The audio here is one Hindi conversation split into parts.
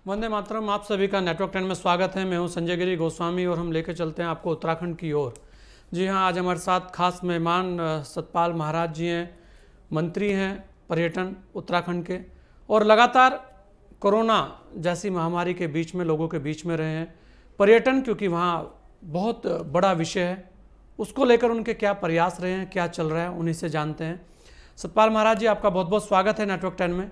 वंदे मातरम। आप सभी का नेटवर्क 10 में स्वागत है। मैं हूं संजय गिरी गोस्वामी और हम लेकर चलते हैं आपको उत्तराखंड की ओर। जी हां, आज हमारे साथ खास मेहमान सतपाल महाराज जी हैं, मंत्री हैं पर्यटन उत्तराखंड के, और लगातार कोरोना जैसी महामारी के बीच में लोगों के बीच में रहे हैं। पर्यटन क्योंकि वहाँ बहुत बड़ा विषय है, उसको लेकर उनके क्या प्रयास रहे हैं, क्या चल रहा है, उन्हीं से जानते हैं। सतपाल महाराज जी, आपका बहुत बहुत स्वागत है नेटवर्क 10 में।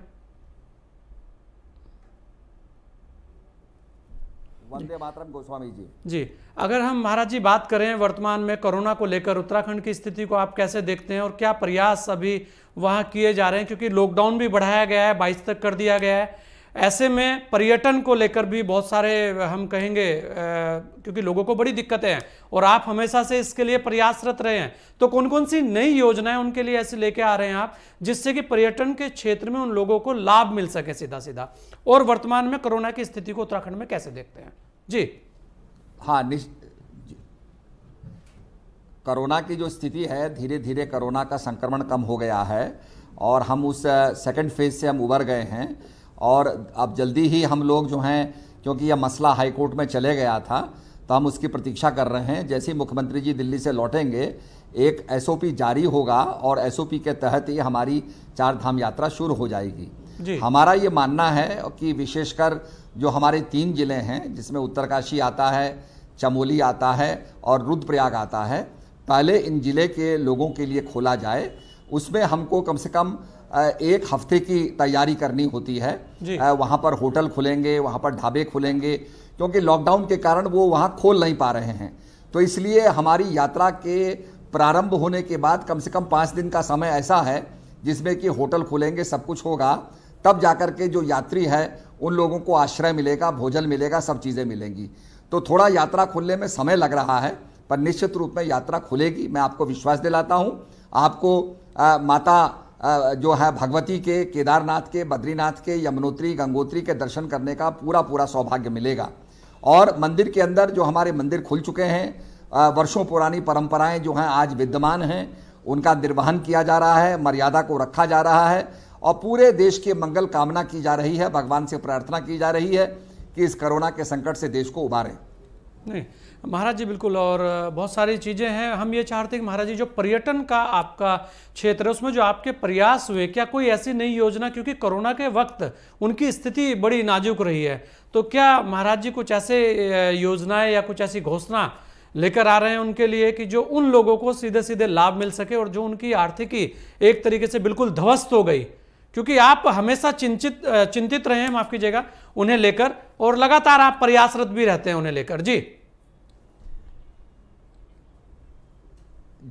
वंदे मातरम गोस्वामी जी। जी, अगर हम महाराज जी बात करें वर्तमान में कोरोना को लेकर उत्तराखंड की स्थिति को आप कैसे देखते हैं और क्या प्रयास अभी वहाँ किए जा रहे हैं, क्योंकि लॉकडाउन भी बढ़ाया गया है, 22 तक कर दिया गया है। ऐसे में पर्यटन को लेकर भी बहुत सारे हम कहेंगे क्योंकि लोगों को बड़ी दिक्कतें हैं और आप हमेशा से इसके लिए प्रयासरत रहे हैं, तो कौन कौन सी नई योजनाएं उनके लिए ऐसे लेके आ रहे हैं आप, जिससे कि पर्यटन के क्षेत्र में उन लोगों को लाभ मिल सके सीधा सीधा, और वर्तमान में कोरोना की स्थिति को उत्तराखंड में कैसे देखते हैं जी? हाँ, कोरोना की जो स्थिति है, धीरे धीरे कोरोना का संक्रमण कम हो गया है और हम उस सेकंड फेज से हम उबर गए हैं। और अब जल्दी ही हम लोग जो हैं, क्योंकि यह मसला हाई कोर्ट में चले गया था, तो हम उसकी प्रतीक्षा कर रहे हैं। जैसे ही मुख्यमंत्री जी दिल्ली से लौटेंगे, एक एसओपी जारी होगा और एसओपी के तहत ही हमारी 4 धाम यात्रा शुरू हो जाएगी। हमारा ये मानना है कि विशेषकर जो हमारे 3 जिले हैं, जिसमें उत्तरकाशी आता है, चमोली आता है और रुद्रप्रयाग आता है, पहले इन जिले के लोगों के लिए खोला जाए। उसमें हमको कम से कम 1 हफ्ते की तैयारी करनी होती है। वहाँ पर होटल खुलेंगे, वहाँ पर ढाबे खुलेंगे, क्योंकि लॉकडाउन के कारण वो वहाँ खोल नहीं पा रहे हैं। तो इसलिए हमारी यात्रा के प्रारंभ होने के बाद कम से कम 5 दिन का समय ऐसा है जिसमें कि होटल खुलेंगे, सब कुछ होगा, तब जाकर के जो यात्री है उन लोगों को आश्रय मिलेगा, भोजन मिलेगा, सब चीज़ें मिलेंगी। तो थोड़ा यात्रा खुलने में समय लग रहा है, पर निश्चित रूप में यात्रा खुलेगी। मैं आपको विश्वास दिलाता हूँ। आपको माता जो है भगवती के, केदारनाथ के, बद्रीनाथ के, यमुनोत्री, गंगोत्री के दर्शन करने का पूरा सौभाग्य मिलेगा। और मंदिर के अंदर जो हमारे मंदिर खुल चुके हैं, वर्षों पुरानी परंपराएं जो हैं आज विद्यमान हैं, उनका निर्वहन किया जा रहा है, मर्यादा को रखा जा रहा है और पूरे देश के मंगल कामना की जा रही है। भगवान से प्रार्थना की जा रही है कि इस कोरोना के संकट से देश को उबारें। नहीं महाराज जी, बिल्कुल। और बहुत सारी चीज़ें हैं। हम ये चाहते हैं कि महाराज जी, जो पर्यटन का आपका क्षेत्र है, उसमें जो आपके प्रयास हुए, क्या कोई ऐसी नई योजना, क्योंकि कोरोना के वक्त उनकी स्थिति बड़ी नाजुक रही है, तो क्या महाराज जी कुछ ऐसे योजनाएं या कुछ ऐसी घोषणा लेकर आ रहे हैं उनके लिए कि जो उन लोगों को सीधे सीधे लाभ मिल सके और जो उनकी आर्थिकी एक तरीके से बिल्कुल ध्वस्त हो गई, क्योंकि आप हमेशा चिंतित रहे हैं, माफ कीजिएगा, उन्हें लेकर, और लगातार आप प्रयासरत भी रहते हैं उन्हें लेकर। जी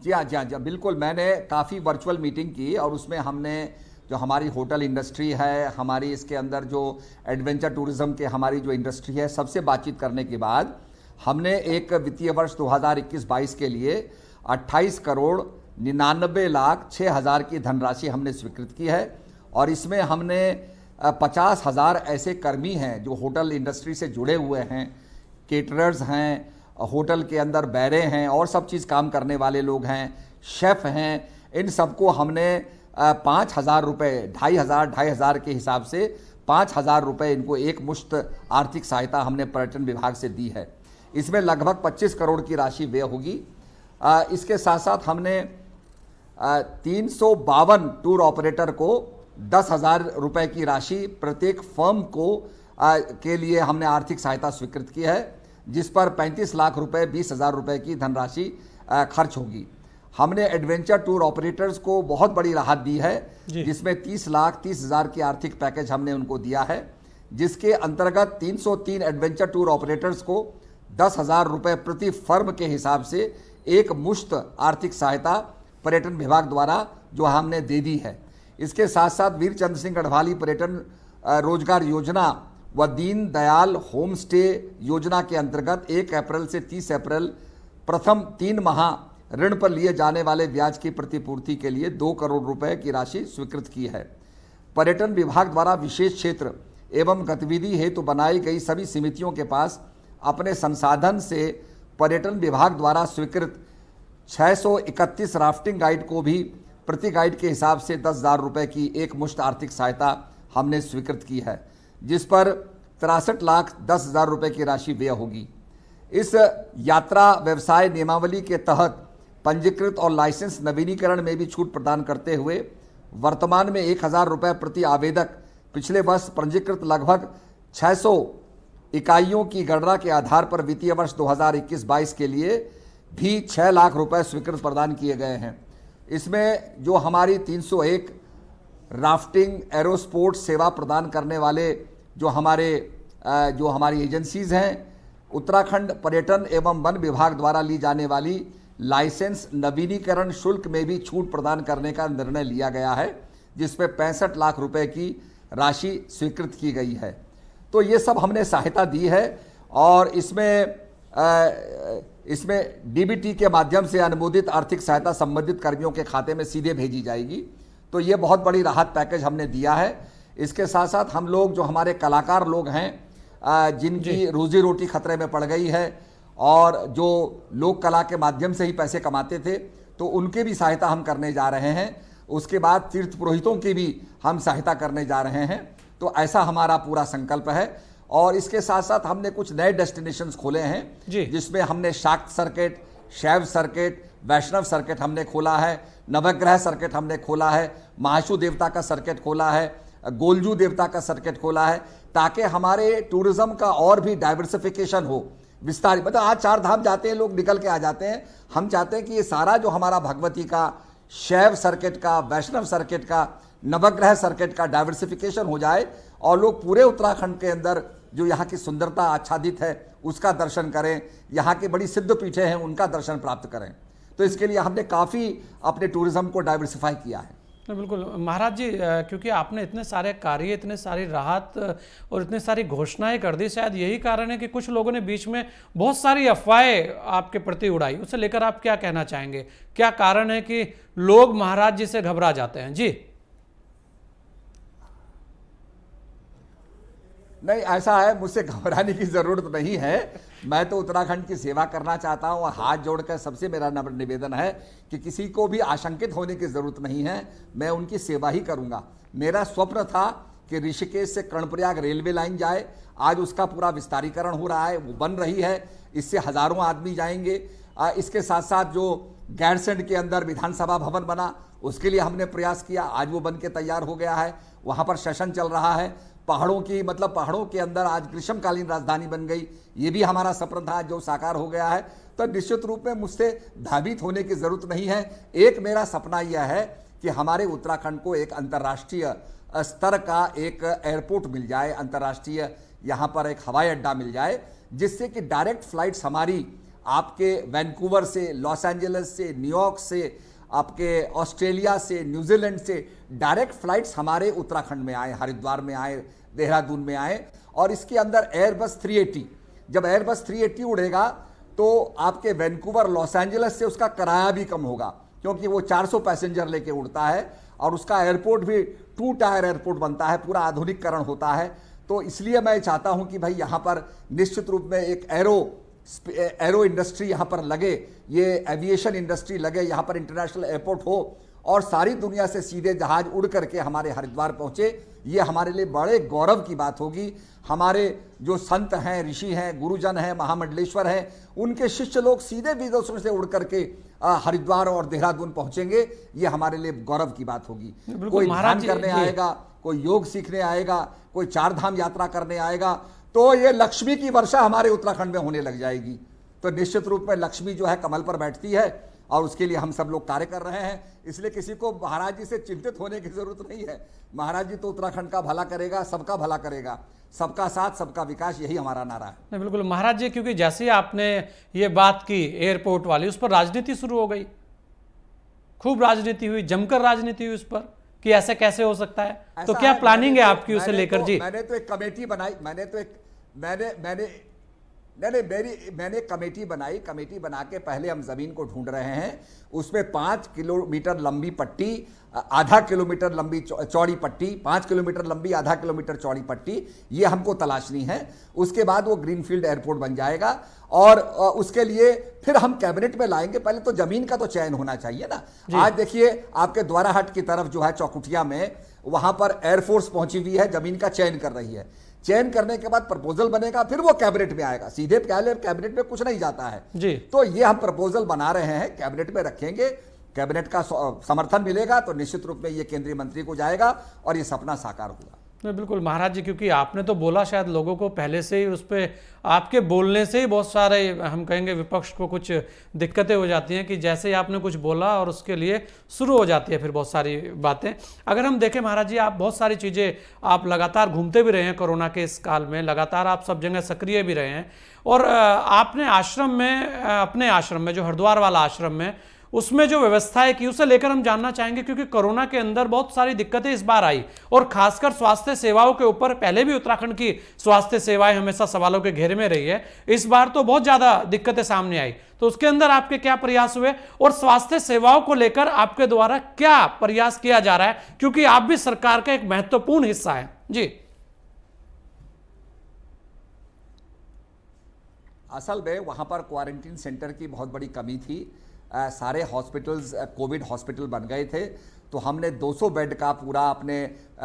हाँ, बिल्कुल। मैंने काफ़ी वर्चुअल मीटिंग की और उसमें हमने जो हमारी होटल इंडस्ट्री है, हमारी इसके अंदर जो एडवेंचर टूरिज्म के हमारी जो इंडस्ट्री है, सबसे बातचीत करने के बाद हमने एक वित्तीय वर्ष 2021-22 के लिए 28 करोड़ 99 लाख 6 हज़ार की धनराशि हमने स्वीकृत की है। और इसमें हमने 50,000 ऐसे कर्मी हैं जो होटल इंडस्ट्री से जुड़े हुए हैं, केटरर्स हैं, होटल के अंदर बैरे हैं और सब चीज़ काम करने वाले लोग हैं, शेफ़ हैं, इन सबको हमने 5,000 रुपये, 2,500 के हिसाब से 5,000 रुपये इनको एक मुश्त आर्थिक सहायता हमने पर्यटन विभाग से दी है। इसमें लगभग 25 करोड़ की राशि व्यय होगी। इसके साथ साथ हमने 352 टूर ऑपरेटर को 10,000 रुपये की राशि प्रत्येक फर्म को के लिए हमने आर्थिक सहायता स्वीकृत की है, जिस पर 35 लाख रुपए 20,000 रुपये की धनराशि खर्च होगी। हमने एडवेंचर टूर ऑपरेटर्स को बहुत बड़ी राहत दी है, जिसमें 30,30,000 की आर्थिक पैकेज हमने उनको दिया है, जिसके अंतर्गत 303 एडवेंचर टूर ऑपरेटर्स को 10,000 रुपये प्रति फर्म के हिसाब से एक मुश्त आर्थिक सहायता पर्यटन विभाग द्वारा जो हमने दे दी है। इसके साथ साथ वीर चंद्र सिंह गढ़वाली पर्यटन रोजगार योजना व दीन दयाल होम स्टे योजना के अंतर्गत 1 अप्रैल से 30 अप्रैल प्रथम 3 माह ऋण पर लिए जाने वाले ब्याज की प्रतिपूर्ति के लिए 2 करोड़ रुपए की राशि स्वीकृत की है। पर्यटन विभाग द्वारा विशेष क्षेत्र एवं गतिविधि हेतु बनाई गई सभी समितियों के पास अपने संसाधन से पर्यटन विभाग द्वारा स्वीकृत 631 राफ्टिंग गाइड को भी प्रति गाइड के हिसाब से 10,000 रुपये की एक मुश्त आर्थिक सहायता हमने स्वीकृत की है, जिस पर 63,10,000 रुपए की राशि व्यय होगी। इस यात्रा व्यवसाय नियमावली के तहत पंजीकृत और लाइसेंस नवीनीकरण में भी छूट प्रदान करते हुए वर्तमान में 1,000 रुपये प्रति आवेदक, पिछले वर्ष पंजीकृत लगभग 600 इकाइयों की गणना के आधार पर वित्तीय वर्ष 2021-22 के लिए भी 6 लाख रुपए स्वीकृत प्रदान किए गए हैं। इसमें जो हमारी 301 राफ्टिंग एरोस्पोर्ट्स सेवा प्रदान करने वाले जो हमारी एजेंसीज हैं, उत्तराखंड पर्यटन एवं वन विभाग द्वारा ली जाने वाली लाइसेंस नवीनीकरण शुल्क में भी छूट प्रदान करने का निर्णय लिया गया है, जिसमें 65 लाख रुपए की राशि स्वीकृत की गई है। तो ये सब हमने सहायता दी है और इसमें डीबीटी के माध्यम से अनुमोदित आर्थिक सहायता संबंधित कर्मियों के खाते में सीधे भेजी जाएगी। तो ये बहुत बड़ी राहत पैकेज हमने दिया है। इसके साथ साथ हम लोग जो हमारे कलाकार लोग हैं, जिनकी रोजी रोटी खतरे में पड़ गई है और जो लोक कला के माध्यम से ही पैसे कमाते थे, तो उनके भी सहायता हम करने जा रहे हैं। उसके बाद तीर्थ पुरोहितों की भी हम सहायता करने जा रहे हैं। तो ऐसा हमारा पूरा संकल्प है। और इसके साथ साथ हमने कुछ नए डेस्टिनेशंस खोले हैं, जिसमें हमने शाक्त सर्किट, शैव सर्किट, वैष्णव सर्किट हमने खोला है, नवग्रह सर्किट हमने खोला है, महाशु देवता का सर्किट खोला है, गोलजू देवता का सर्किट खोला है, ताकि हमारे टूरिज्म का और भी डाइवर्सिफिकेशन हो, विस्तार। मतलब आज 4 धाम जाते हैं लोग, निकल के आ जाते हैं। हम चाहते हैं कि ये सारा जो हमारा भगवती का, शैव सर्किट का, वैष्णव सर्किट का, नवग्रह सर्किट का डाइवर्सिफिकेशन हो जाए और लोग पूरे उत्तराखंड के अंदर जो यहाँ की सुंदरता आच्छादित है उसका दर्शन करें, यहाँ की बड़ी सिद्ध पीठें हैं उनका दर्शन प्राप्त करें। तो इसके लिए हमने काफ़ी अपने टूरिज्म को डाइवर्सिफाई किया है। बिल्कुल महाराज जी, क्योंकि आपने इतने सारे कार्य, इतने सारी राहत और इतनी सारी घोषणाएं कर दी, शायद यही कारण है कि कुछ लोगों ने बीच में बहुत सारी अफवाहें आपके प्रति उड़ाई। उसे लेकर आप क्या कहना चाहेंगे? क्या कारण है कि लोग महाराज जी से घबरा जाते हैं? जी नहीं, ऐसा है, मुझसे घबराने की जरूरत नहीं है। मैं तो उत्तराखंड की सेवा करना चाहता हूं और हाथ जोड़कर सबसे मेरा निवेदन है कि किसी को भी आशंकित होने की जरूरत नहीं है। मैं उनकी सेवा ही करूंगा। मेरा स्वप्न था कि ऋषिकेश से कर्णप्रयाग रेलवे लाइन जाए, आज उसका पूरा विस्तारीकरण हो रहा है, वो बन रही है, इससे हजारों आदमी जाएंगे। इसके साथ साथ जो गैरसैंण के अंदर विधानसभा भवन बना, उसके लिए हमने प्रयास किया, आज वो बन के तैयार हो गया है। वहां पर सेशन चल रहा है। पहाड़ों के अंदर आज ग्रीष्मकालीन राजधानी बन गई, ये भी हमारा सपना था जो साकार हो गया है। तो निश्चित रूप में मुझसे भयभीत होने की जरूरत नहीं है। एक मेरा सपना यह है कि हमारे उत्तराखंड को एक अंतर्राष्ट्रीय स्तर का एक एयरपोर्ट मिल जाए, अंतर्राष्ट्रीय यहाँ पर एक हवाई अड्डा मिल जाए, जिससे कि डायरेक्ट फ्लाइट्स हमारी आपके वैंकूवर से, लॉस एंजलिस से, न्यूयॉर्क से, आपके ऑस्ट्रेलिया से, न्यूजीलैंड से डायरेक्ट फ्लाइट्स हमारे उत्तराखंड में आए, हरिद्वार में आए, देहरादून में आए। और इसके अंदर एयरबस 380, जब एयरबस 380 उड़ेगा तो आपके वैंकूवर, लॉस एंजलिस से उसका किराया भी कम होगा, क्योंकि वो 400 पैसेंजर लेके उड़ता है और उसका एयरपोर्ट भी 2 टायर एयरपोर्ट बनता है, पूरा आधुनिकीकरण होता है। तो इसलिए मैं चाहता हूं कि भाई यहाँ पर निश्चित रूप में एक एरो इंडस्ट्री यहाँ पर लगे, ये एविएशन इंडस्ट्री लगे, यहाँ पर इंटरनेशनल एयरपोर्ट हो और सारी दुनिया से सीधे जहाज उड़ करके हमारे हरिद्वार पहुंचे। ये हमारे लिए बड़े गौरव की बात होगी। हमारे जो संत हैं, ऋषि हैं, गुरुजन हैं, महामंडलेश्वर हैं, उनके शिष्य लोग सीधे विदेशों से उड़ करके हरिद्वार और देहरादून पहुंचेंगे। ये हमारे लिए गौरव की बात होगी। कोई ध्यान करने आएगा, कोई योग सीखने आएगा, कोई 4 धाम यात्रा करने आएगा, तो ये लक्ष्मी की वर्षा हमारे उत्तराखंड में होने लग जाएगी। तो निश्चित रूप में लक्ष्मी जो है कमल पर बैठती है और उसके लिए हम सब लोग कार्य कर रहे हैं। इसलिए किसी को महाराज जी से चिंतित होने की जरूरत नहीं है। महाराज जी तो उत्तराखंड का भला करेगा, सबका भला करेगा, सबका साथ सबका विकास, यही हमारा नारा है। नहीं बिल्कुल महाराज जी, क्योंकि जैसे ही आपने ये बात की एयरपोर्ट वाली, उस पर राजनीति शुरू हो गई, खूब राजनीति हुई, जमकर राजनीति हुई उस पर कि ऐसे कैसे हो सकता है। तो क्या प्लानिंग है आपकी उसे लेकर? जी मैंने तो एक कमेटी बनाई, मैंने कमेटी बनाई। कमेटी बना के पहले हम जमीन को ढूंढ रहे हैं। उसमें 5 किलोमीटर लंबी पट्टी, आधा किलोमीटर लंबी चौड़ी पट्टी, 5 किलोमीटर लंबी, आधा किलोमीटर चौड़ी पट्टी, ये हमको तलाशनी है। उसके बाद वो ग्रीनफील्ड एयरपोर्ट बन जाएगा और उसके लिए फिर हम कैबिनेट में लाएंगे। पहले तो जमीन का तो चयन होना चाहिए ना। आज देखिए आपके द्वाराहाट की तरफ जो है चौकुटिया में, वहां पर एयरफोर्स पहुंची हुई है, जमीन का चयन कर रही है। चयन करने के बाद प्रपोजल बनेगा, फिर वो कैबिनेट में आएगा, सीधे कैबिनेट में कुछ नहीं जाता है जी। तो ये हम प्रपोजल बना रहे हैं, कैबिनेट में रखेंगे, कैबिनेट का समर्थन मिलेगा तो निश्चित रूप में ये केंद्रीय मंत्री को जाएगा और ये सपना साकार होगा। नहीं बिल्कुल महाराज जी, क्योंकि आपने तो बोला, शायद लोगों को पहले से ही उस पर आपके बोलने से ही बहुत सारे हम कहेंगे विपक्ष को कुछ दिक्कतें हो जाती हैं कि जैसे ही आपने कुछ बोला और उसके लिए शुरू हो जाती है फिर बहुत सारी बातें। अगर हम देखें महाराज जी, आप बहुत सारी चीज़ें आप लगातार घूमते भी रहे हैं कोरोना के इस काल में, लगातार आप सब जगह सक्रिय भी रहे हैं और आपने आश्रम में, अपने आश्रम में जो हरिद्वार वाला आश्रम में, उसमें जो व्यवस्थाएं की उसे लेकर हम जानना चाहेंगे, क्योंकि कोरोना के अंदर बहुत सारी दिक्कतें इस बार आई और खासकर स्वास्थ्य सेवाओं के ऊपर। पहले भी उत्तराखंड की स्वास्थ्य सेवाएं हमेशा सवालों के घेरे में रही है, इस बार तो बहुत ज्यादा दिक्कतें सामने आई, तो उसके अंदर आपके क्या प्रयास हुए और स्वास्थ्य सेवाओं को लेकर आपके द्वारा क्या प्रयास किया जा रहा है, क्योंकि आप भी सरकार का एक महत्वपूर्ण हिस्सा है जी। असल में वहां पर क्वारंटीन सेंटर की बहुत बड़ी कमी थी, सारे हॉस्पिटल्स कोविड हॉस्पिटल बन गए थे, तो हमने 200 बेड का पूरा अपने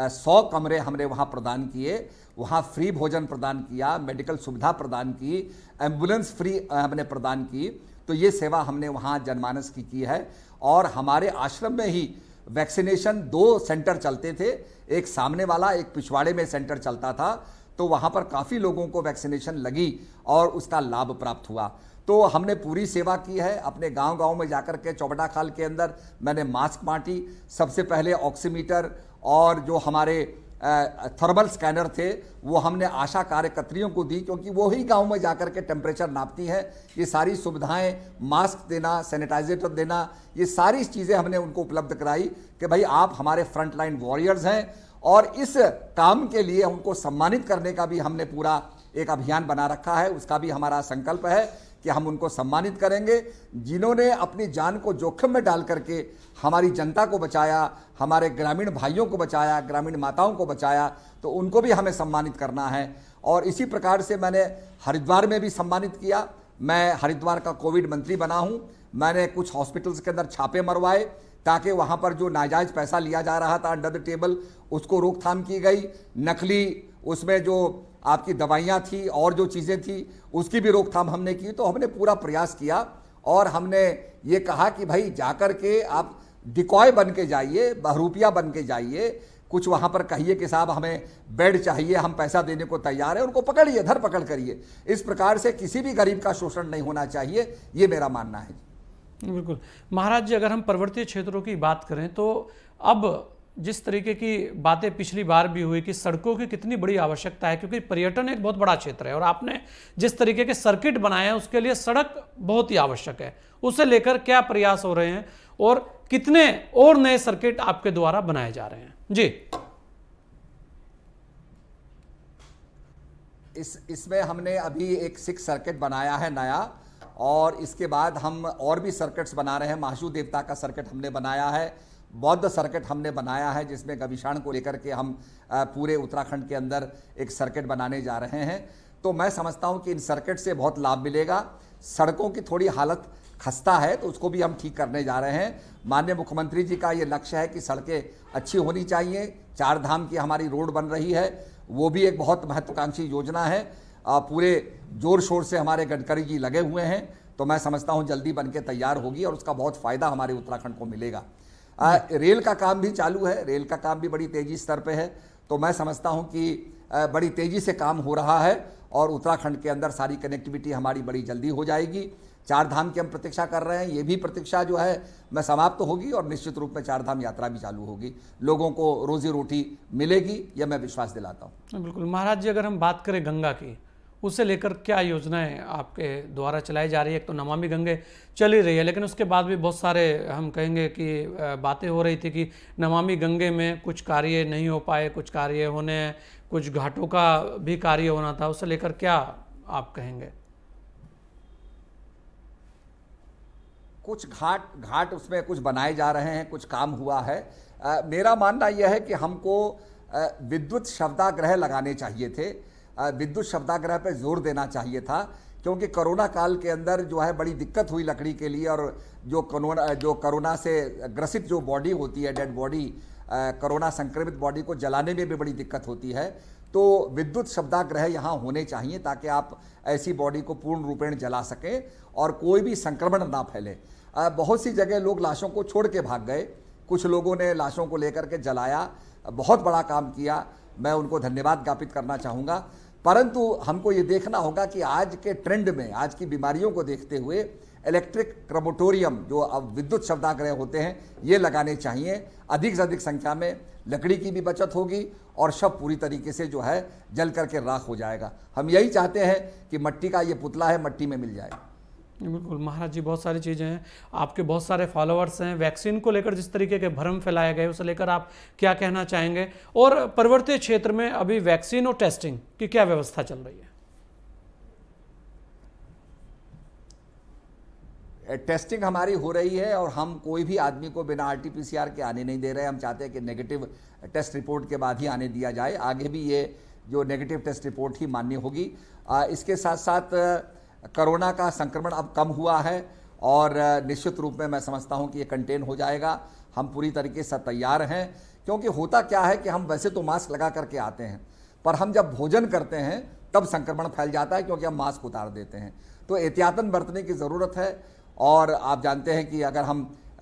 100 कमरे हमने वहाँ प्रदान किए, वहाँ फ्री भोजन प्रदान किया, मेडिकल सुविधा प्रदान की, एम्बुलेंस फ्री हमने प्रदान की, तो ये सेवा हमने वहाँ जनमानस की है। और हमारे आश्रम में ही वैक्सीनेशन 2 सेंटर चलते थे, एक सामने वाला, एक पिछवाड़े में सेंटर चलता था, तो वहाँ पर काफ़ी लोगों को वैक्सीनेशन लगी और उसका लाभ प्राप्त हुआ। तो हमने पूरी सेवा की है, अपने गांव-गांव में जाकर के चौबटा खाल के अंदर मैंने मास्क बांटी, सबसे पहले ऑक्सीमीटर और जो हमारे थर्मल स्कैनर थे वो हमने आशा कार्यकर्तियों को दी, क्योंकि वो ही गांव में जाकर के टेम्परेचर नापती हैं। ये सारी सुविधाएं, मास्क देना, सैनिटाइजर देना, ये सारी चीज़ें हमने उनको उपलब्ध कराई कि भाई आप हमारे फ्रंट लाइन वॉरियर्स हैं, और इस काम के लिए उनको सम्मानित करने का भी हमने पूरा एक अभियान बना रखा है। उसका भी हमारा संकल्प है कि हम उनको सम्मानित करेंगे जिन्होंने अपनी जान को जोखिम में डाल करके हमारी जनता को बचाया, हमारे ग्रामीण भाइयों को बचाया, ग्रामीण माताओं को बचाया, तो उनको भी हमें सम्मानित करना है। और इसी प्रकार से मैंने हरिद्वार में भी सम्मानित किया। मैं हरिद्वार का कोविड मंत्री बना हूँ। मैंने कुछ हॉस्पिटल्स के अंदर छापे मरवाए ताकि वहाँ पर जो नाजायज़ पैसा लिया जा रहा था अंडर द टेबल, उसको रोकथाम की गई। नकली उसमें जो आपकी दवाइयाँ थी और जो चीज़ें थी उसकी भी रोकथाम हमने की। तो हमने पूरा प्रयास किया और हमने ये कहा कि भाई जाकर के आप डिकॉय बन के जाइए, बहरूपिया बन के जाइए, कुछ वहाँ पर कहिए कि साहब हमें बेड चाहिए, हम पैसा देने को तैयार हैं, उनको पकड़िए, धरपकड़ करिए। इस प्रकार से किसी भी गरीब का शोषण नहीं होना चाहिए, ये मेरा मानना है। बिल्कुल महाराज जी, अगर हम पर्वतीय क्षेत्रों की बात करें तो अब जिस तरीके की बातें पिछली बार भी हुई कि सड़कों की कितनी बड़ी आवश्यकता है, क्योंकि पर्यटन एक बहुत बड़ा क्षेत्र है और आपने जिस तरीके के सर्किट बनाए हैं उसके लिए सड़क बहुत ही आवश्यक है, उसे लेकर क्या प्रयास हो रहे हैं और कितने और नए सर्किट आपके द्वारा बनाए जा रहे हैं जी। इसमें हमने अभी एक 6 सर्किट बनाया है नया, और इसके बाद हम और भी सर्किट्स बना रहे हैं। महाशु देवता का सर्किट हमने बनाया है, बौद्ध सर्किट हमने बनाया है, जिसमें गविशाण को लेकर के हम पूरे उत्तराखंड के अंदर एक सर्किट बनाने जा रहे हैं। तो मैं समझता हूं कि इन सर्किट से बहुत लाभ मिलेगा। सड़कों की थोड़ी हालत खस्ता है तो उसको भी हम ठीक करने जा रहे हैं। माननीय मुख्यमंत्री जी का ये लक्ष्य है कि सड़कें अच्छी होनी चाहिए। 4 धाम की हमारी रोड बन रही है, वो भी एक बहुत महत्वाकांक्षी योजना है। पूरे जोर शोर से हमारे गडकरी जी लगे हुए हैं, तो मैं समझता हूं जल्दी बन के तैयार होगी और उसका बहुत फ़ायदा हमारे उत्तराखंड को मिलेगा। रेल का काम भी चालू है, रेल का काम भी बड़ी तेज़ी स्तर पे है, तो मैं समझता हूं कि बड़ी तेज़ी से काम हो रहा है और उत्तराखंड के अंदर सारी कनेक्टिविटी हमारी बड़ी जल्दी हो जाएगी। 4 धाम की हम प्रतीक्षा कर रहे हैं, ये भी प्रतीक्षा जो है मैं समाप्त होगी और निश्चित रूप में 4 धाम यात्रा भी चालू होगी, लोगों को रोजी रोटी मिलेगी, यह मैं विश्वास दिलाता हूँ। बिल्कुल महाराज जी, अगर हम बात करें गंगा की, उसे लेकर क्या योजनाएं आपके द्वारा चलाई जा रही है? एक तो नमामि गंगे चल ही रही है, लेकिन उसके बाद भी बहुत सारे हम कहेंगे कि बातें हो रही थी कि नमामि गंगे में कुछ कार्य नहीं हो पाए, कुछ कार्य होने, कुछ घाटों का भी कार्य होना था, उसे लेकर क्या आप कहेंगे? कुछ घाट उसमें कुछ बनाए जा रहे हैं, कुछ काम हुआ है। मेरा मानना यह है कि हमको विद्युत शवदाग्रह लगाने चाहिए थे, विद्युत शवदाग्रह पे जोर देना चाहिए था, क्योंकि कोरोना काल के अंदर जो है बड़ी दिक्कत हुई लकड़ी के लिए, और जो कोरोना से ग्रसित जो बॉडी होती है, डेड बॉडी, कोरोना संक्रमित बॉडी को जलाने में भी बड़ी दिक्कत होती है। तो विद्युत शवदाह यहाँ होने चाहिए ताकि आप ऐसी बॉडी को पूर्ण रूपेण जला सकें और कोई भी संक्रमण ना फैले। बहुत सी जगह लोग लाशों को छोड़ के भाग गए, कुछ लोगों ने लाशों को लेकर के जलाया, बहुत बड़ा काम किया, मैं उनको धन्यवाद ज्ञापित करना चाहूँगा। परंतु हमको ये देखना होगा कि आज के ट्रेंड में, आज की बीमारियों को देखते हुए इलेक्ट्रिक क्रेमेटोरियम जो अब विद्युत शवदाह होते हैं ये लगाने चाहिए। अधिक से अधिक संख्या में लकड़ी की भी बचत होगी और शव पूरी तरीके से जो है जल करके राख हो जाएगा। हम यही चाहते हैं कि मट्टी का ये पुतला है मट्टी में मिल जाए। बिल्कुल महाराज जी, बहुत सारी चीज़ें हैं, आपके बहुत सारे फॉलोअर्स हैं। वैक्सीन को लेकर जिस तरीके के भ्रम फैलाए गए उसे लेकर आप क्या कहना चाहेंगे, और पर्वतीय क्षेत्र में अभी वैक्सीन और टेस्टिंग की क्या व्यवस्था चल रही है? टेस्टिंग हमारी हो रही है और हम कोई भी आदमी को बिना RT-PCR के आने नहीं दे रहे। हम चाहते हैं कि नेगेटिव टेस्ट रिपोर्ट के बाद ही आने दिया जाए। आगे भी ये जो नेगेटिव टेस्ट रिपोर्ट ही मान्य होगी। इसके साथ साथ कोरोना का संक्रमण अब कम हुआ है और निश्चित रूप में मैं समझता हूं कि ये कंटेन हो जाएगा। हम पूरी तरीके से तैयार हैं, क्योंकि होता क्या है कि हम वैसे तो मास्क लगा करके आते हैं, पर हम जब भोजन करते हैं तब संक्रमण फैल जाता है, क्योंकि हम मास्क उतार देते हैं। तो एहतियातन बरतने की ज़रूरत है। और आप जानते हैं कि अगर हम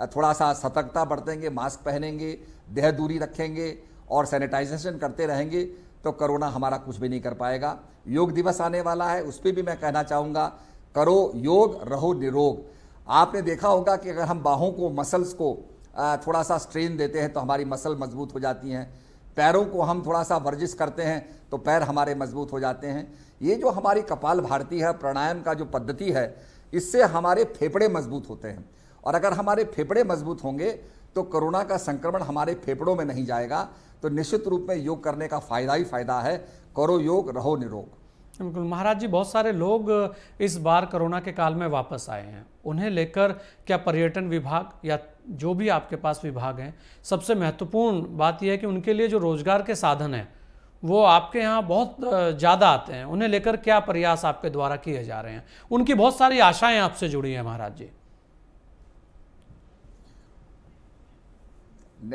थोड़ा सा सतर्कता बरतेंगे, मास्क पहनेंगे, देह दूरी रखेंगे और सैनिटाइजेशन करते रहेंगे तो कोरोना हमारा कुछ भी नहीं कर पाएगा। योग दिवस आने वाला है, उस पर भी मैं कहना चाहूँगा, करो योग रहो निरोग। आपने देखा होगा कि अगर हम बाहों को, मसल्स को थोड़ा सा स्ट्रेन देते हैं तो हमारी मसल मजबूत हो जाती हैं। पैरों को हम थोड़ा सा वर्जिश करते हैं तो पैर हमारे मजबूत हो जाते हैं। ये जो हमारी कपाल भारती है, प्राणायाम का जो पद्धति है, इससे हमारे फेफड़े मजबूत होते हैं। और अगर हमारे फेफड़े मजबूत होंगे तो कोरोना का संक्रमण हमारे फेफड़ों में नहीं जाएगा। तो निश्चित रूप में योग करने का फायदा ही फायदा है। करो योग रहो निरोग। बिल्कुल महाराज जी, बहुत सारे लोग इस बार कोरोना के काल में वापस आए हैं, उन्हें लेकर क्या पर्यटन विभाग या जो भी आपके पास विभाग हैं, सबसे महत्वपूर्ण बात यह है कि उनके लिए जो रोजगार के साधन हैं वो आपके यहाँ बहुत ज़्यादा आते हैं, उन्हें लेकर क्या प्रयास आपके द्वारा किए जा रहे हैं? उनकी बहुत सारी आशाएं आपसे जुड़ी हैं महाराज जी।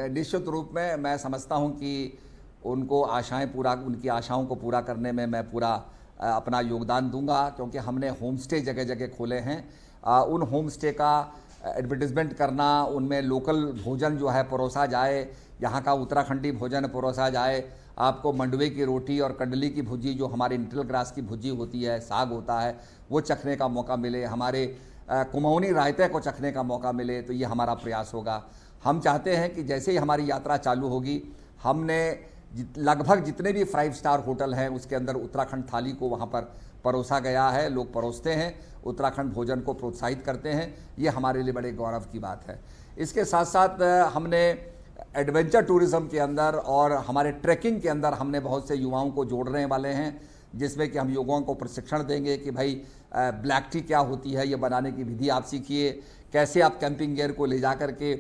निश्चित रूप में मैं समझता हूं कि उनको उनकी आशाओं को पूरा करने में मैं पूरा अपना योगदान दूंगा, क्योंकि हमने होम स्टे जगह जगह खोले हैं। उन होम स्टे का एडवर्टिजमेंट करना, उनमें लोकल भोजन जो है परोसा जाए, यहाँ का उत्तराखंडी भोजन परोसा जाए। आपको मंडवे की रोटी और कंडली की भुजी, जो हमारी निटल ग्रास की भुजी होती है, साग होता है, वो चखने का मौका मिले, हमारे कुमाऊनी रायते को चखने का मौका मिले, तो ये हमारा प्रयास होगा। हम चाहते हैं कि जैसे ही हमारी यात्रा चालू होगी, हमने लगभग जितने भी 5 स्टार होटल हैं उसके अंदर उत्तराखंड थाली को वहाँ पर परोसा गया है। लोग परोसते हैं, उत्तराखंड भोजन को प्रोत्साहित करते हैं। ये हमारे लिए बड़े गौरव की बात है। इसके साथ साथ हमने एडवेंचर टूरिज्म के अंदर और हमारे ट्रैकिंग के अंदर हमने बहुत से युवाओं को जोड़ने वाले हैं, जिसमें कि हम युवाओं को प्रशिक्षण देंगे कि भाई ब्लैक टी क्या होती है, ये बनाने की विधि आप सीखिए, कैसे आप कैंपिंग गियर को ले जा करके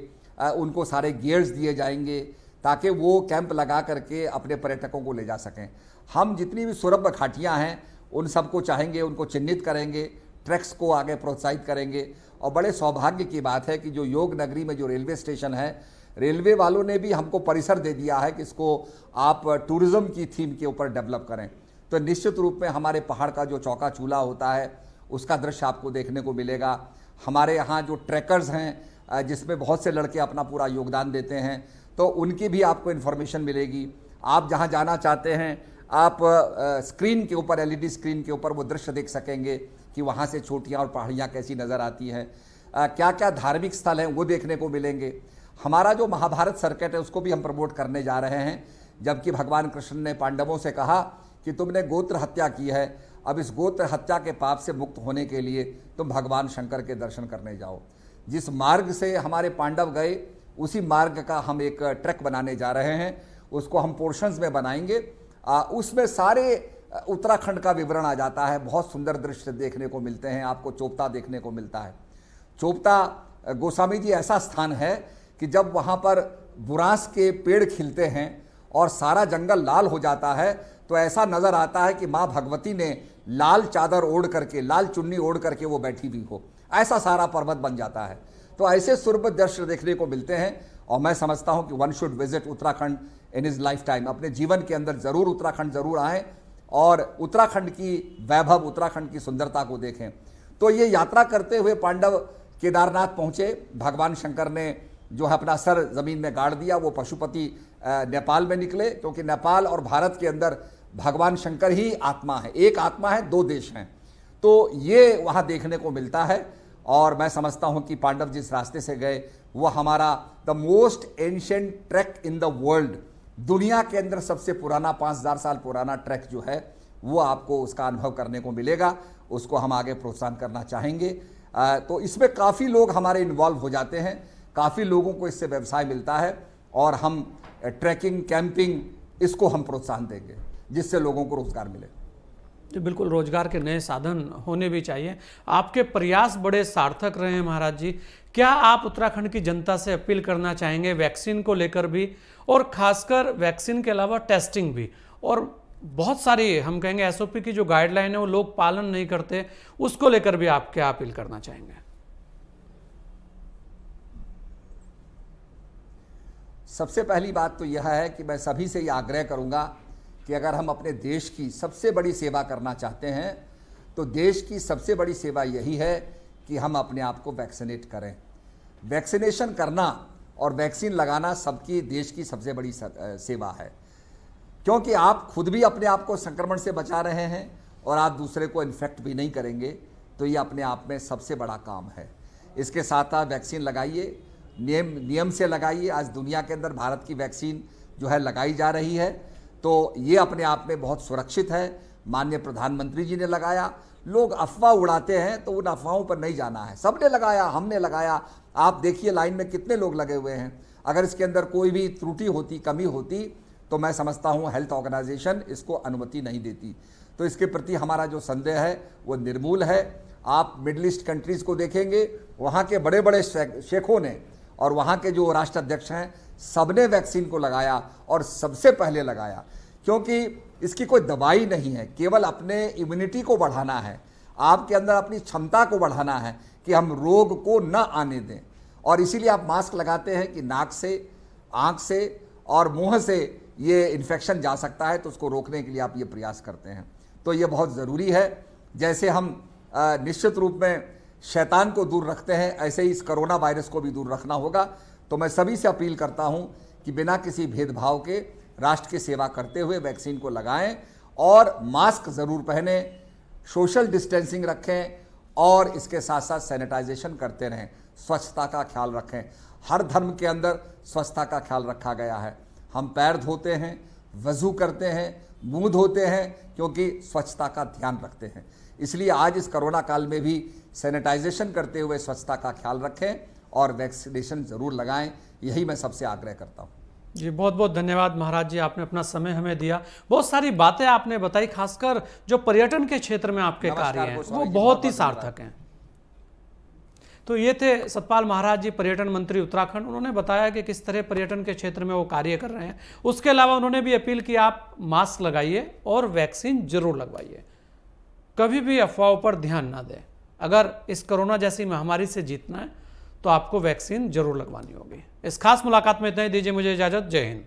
उनको सारे गियर्स दिए जाएंगे ताकि वो कैंप लगा करके अपने पर्यटकों को ले जा सकें। हम जितनी भी सुरभ घाटियाँ हैं उन सबको चाहेंगे, उनको चिन्हित करेंगे, ट्रैक्स को आगे प्रोत्साहित करेंगे। और बड़े सौभाग्य की बात है कि जो योग नगरी में जो रेलवे स्टेशन है, रेलवे वालों ने भी हमको परिसर दे दिया है कि इसको आप टूरिज्म की थीम के ऊपर डेवलप करें। तो निश्चित रूप में हमारे पहाड़ का जो चौका चूल्हा होता है उसका दृश्य आपको देखने को मिलेगा। हमारे यहाँ जो ट्रैकर्स हैं जिसमें बहुत से लड़के अपना पूरा योगदान देते हैं, तो उनकी भी आपको इन्फॉर्मेशन मिलेगी। आप जहाँ जाना चाहते हैं आप स्क्रीन के ऊपर, LED स्क्रीन के ऊपर वो दृश्य देख सकेंगे कि वहाँ से चोटियाँ और पहाड़ियाँ कैसी नज़र आती हैं। क्या क्या धार्मिक स्थल हैं वो देखने को मिलेंगे। हमारा जो महाभारत सर्किट है उसको भी हम प्रमोट करने जा रहे हैं, जबकि भगवान कृष्ण ने पांडवों से कहा कि तुमने गोत्र हत्या की है, अब इस गोत्र हत्या के पाप से मुक्त होने के लिए तुम भगवान शंकर के दर्शन करने जाओ। जिस मार्ग से हमारे पांडव गए उसी मार्ग का हम एक ट्रैक बनाने जा रहे हैं, उसको हम पोर्शंस में बनाएंगे। उसमें सारे उत्तराखंड का विवरण आ जाता है। बहुत सुंदर दृश्य देखने को मिलते हैं, आपको चोपता देखने को मिलता है। चोपता गोस्वामी जी ऐसा स्थान है कि जब वहाँ पर बुरांस के पेड़ खिलते हैं और सारा जंगल लाल हो जाता है तो ऐसा नज़र आता है कि माँ भगवती ने लाल चादर ओढ़ करके, लाल चुन्नी ओढ़ करके वो बैठी हुई हो, ऐसा सारा पर्वत बन जाता है। तो ऐसे सुरभ दृश्य देखने को मिलते हैं और मैं समझता हूँ कि one should visit Uttarakhand in his life time, अपने जीवन के अंदर जरूर उत्तराखंड जरूर आएं और उत्तराखंड की वैभव, उत्तराखंड की सुंदरता को देखें। तो ये यात्रा करते हुए पांडव केदारनाथ पहुंचे। भगवान शंकर ने जो है अपना सर जमीन में गाड़ दिया, वो पशुपति नेपाल में निकले, क्योंकि नेपाल और भारत के अंदर भगवान शंकर ही आत्मा है, एक आत्मा है, दो देश हैं। तो ये वहाँ देखने को मिलता है और मैं समझता हूँ कि पांडव जिस रास्ते से गए वो हमारा the most ancient track in the world, दुनिया के अंदर सबसे पुराना 5000 साल पुराना ट्रैक जो है वो आपको उसका अनुभव करने को मिलेगा। उसको हम आगे प्रोत्साहन करना चाहेंगे। तो इसमें काफ़ी लोग हमारे इन्वॉल्व हो जाते हैं, काफ़ी लोगों को इससे व्यवसाय मिलता है और हम ट्रैकिंग, कैंपिंग, इसको हम प्रोत्साहन देंगे जिससे लोगों को रोजगार मिले। जी बिल्कुल, रोजगार के नए साधन होने भी चाहिए। आपके प्रयास बड़े सार्थक रहे हैं महाराज जी। क्या आप उत्तराखंड की जनता से अपील करना चाहेंगे वैक्सीन को लेकर भी, और खासकर वैक्सीन के अलावा टेस्टिंग भी, और बहुत सारी हम कहेंगे एसओपी की जो गाइडलाइन है वो लोग पालन नहीं करते, उसको लेकर भी आप क्या अपील करना चाहेंगे? सबसे पहली बात तो यह है कि मैं सभी से ये आग्रह करूंगा कि अगर हम अपने देश की सबसे बड़ी सेवा करना चाहते हैं तो देश की सबसे बड़ी सेवा यही है कि हम अपने आप को वैक्सीनेट करें। वैक्सीनेशन करना और वैक्सीन लगाना सबकी देश की सबसे बड़ी सेवा है, क्योंकि आप खुद भी अपने आप को संक्रमण से बचा रहे हैं और आप दूसरे को इन्फेक्ट भी नहीं करेंगे, तो ये अपने आप में सबसे बड़ा काम है। इसके साथ साथ वैक्सीन लगाइए, नियम से लगाइए। आज दुनिया के अंदर भारत की वैक्सीन जो है लगाई जा रही है, तो ये अपने आप में बहुत सुरक्षित है। माननीय प्रधानमंत्री जी ने लगाया। लोग अफवाह उड़ाते हैं तो उन अफवाहों पर नहीं जाना है। सबने लगाया, हमने लगाया, आप देखिए लाइन में कितने लोग लगे हुए हैं। अगर इसके अंदर कोई भी त्रुटि होती, कमी होती, तो मैं समझता हूँ हेल्थ ऑर्गेनाइजेशन इसको अनुमति नहीं देती। तो इसके प्रति हमारा जो संदेह है वो निर्मूल है। आप मिडिल ईस्ट कंट्रीज़ को देखेंगे, वहाँ के बड़े बड़े शेखों ने और वहाँ के जो राष्ट्राध्यक्ष हैं सबने वैक्सीन को लगाया और सबसे पहले लगाया, क्योंकि इसकी कोई दवाई नहीं है, केवल अपने इम्यूनिटी को बढ़ाना है, आपके अंदर अपनी क्षमता को बढ़ाना है कि हम रोग को न आने दें। और इसीलिए आप मास्क लगाते हैं कि नाक से, आँख से और मुंह से ये इन्फेक्शन जा सकता है, तो उसको रोकने के लिए आप ये प्रयास करते हैं। तो ये बहुत ज़रूरी है। जैसे हम निश्चित रूप में शैतान को दूर रखते हैं, ऐसे ही इस कोरोना वायरस को भी दूर रखना होगा। तो मैं सभी से अपील करता हूं कि बिना किसी भेदभाव के राष्ट्र की सेवा करते हुए वैक्सीन को लगाएं और मास्क ज़रूर पहने, सोशल डिस्टेंसिंग रखें और इसके साथ साथ सैनिटाइजेशन करते रहें, स्वच्छता का ख्याल रखें। हर धर्म के अंदर स्वच्छता का ख्याल रखा गया है। हम पैर धोते हैं, वज़ू करते हैं, मुंह धोते हैं, क्योंकि स्वच्छता का ध्यान रखते हैं। इसलिए आज इस कोरोना काल में भी सैनिटाइजेशन करते हुए स्वच्छता का ख्याल रखें और वैक्सीनेशन ज़रूर लगाएं, यही मैं सबसे आग्रह करता हूं। जी बहुत बहुत धन्यवाद महाराज जी, आपने अपना समय हमें दिया, बहुत सारी बातें आपने बताई, खासकर जो पर्यटन के क्षेत्र में आपके कार्य हैं वो बहुत ही सार्थक हैं। तो ये थे सतपाल महाराज जी, पर्यटन मंत्री उत्तराखंड। उन्होंने बताया कि किस तरह पर्यटन के क्षेत्र में वो कार्य कर रहे हैं। उसके अलावा उन्होंने भी अपील की आप मास्क लगाइए और वैक्सीन जरूर लगवाइए, कभी भी अफवाहों पर ध्यान ना दें। अगर इस कोरोना जैसी महामारी से जीतना है तो आपको वैक्सीन जरूर लगवानी होगी। इस खास मुलाकात में इतना ही, दीजिए मुझे इजाजत। जय हिंद।